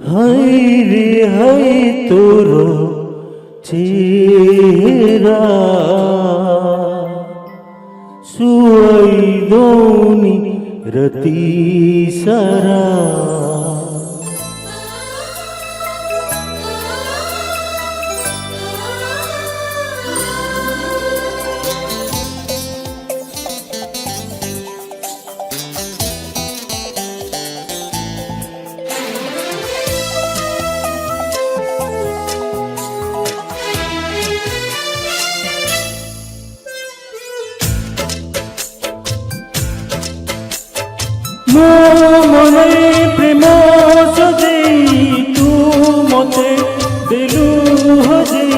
হায় রে হায় তোর চেহারা শুয়াই দৌনি রতি সারা মনে প্রেম সজেই তু মতে দেলু হজেই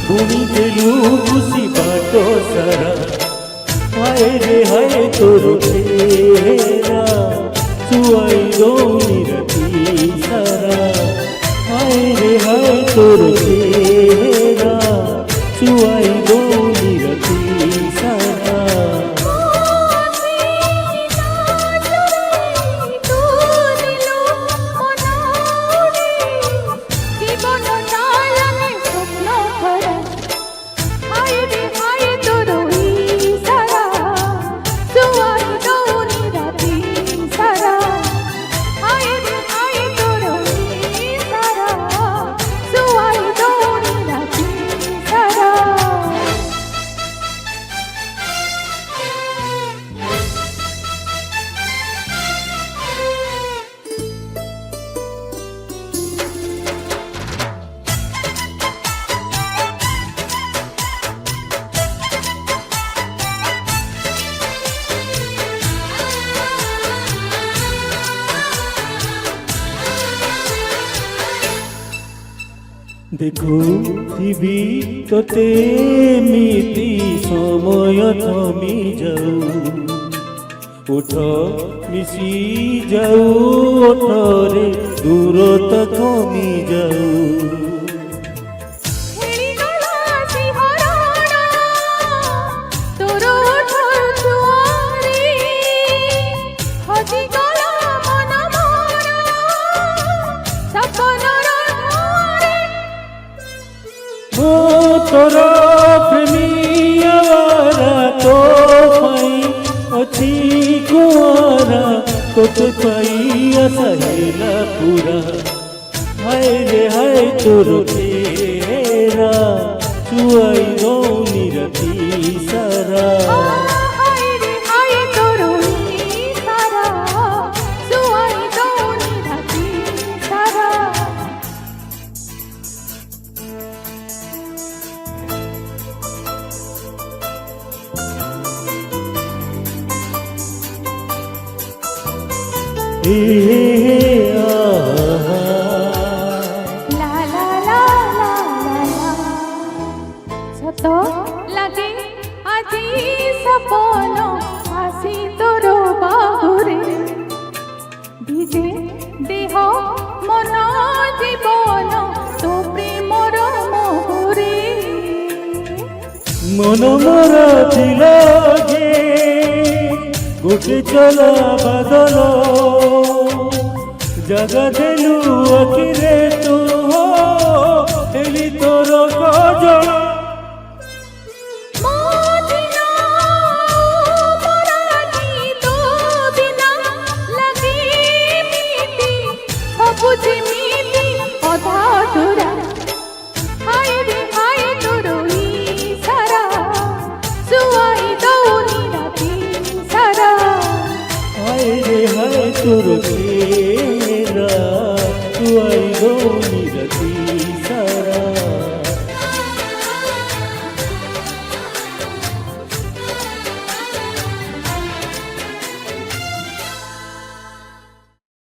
বুড়ি দেলু খুশি বাট সারা হায় রে হায় তোর চেহারা শুয়াই দৌনি রাতি সারা হায় রে হায় তোর চেহারা শুয়াই দৌনি রাতি সারা দেখুথিবি তোতে এମିତି সময় থমি যাও ওঠ মিশি যাও ওঠরে দূরতা কমি যাও তোর প্রেমিয়ারা তো পাই অছি কুয়ারা তোতে পাই আসাইলা পুরা হায় রে হায় তোর চেহারা শুয়াই দৌনি রাতি সারা সত লাগে আজি সপন আসি তোর বাহুরে ভিজে দেহ মন জীবন তো প্রেমর মোহরে মন মরা ছিল যে গোটে চলা বাদল জাগা দেলু আখিরে তু হেলি তোর গজল তোর চেহারা শুয়াই দৌনি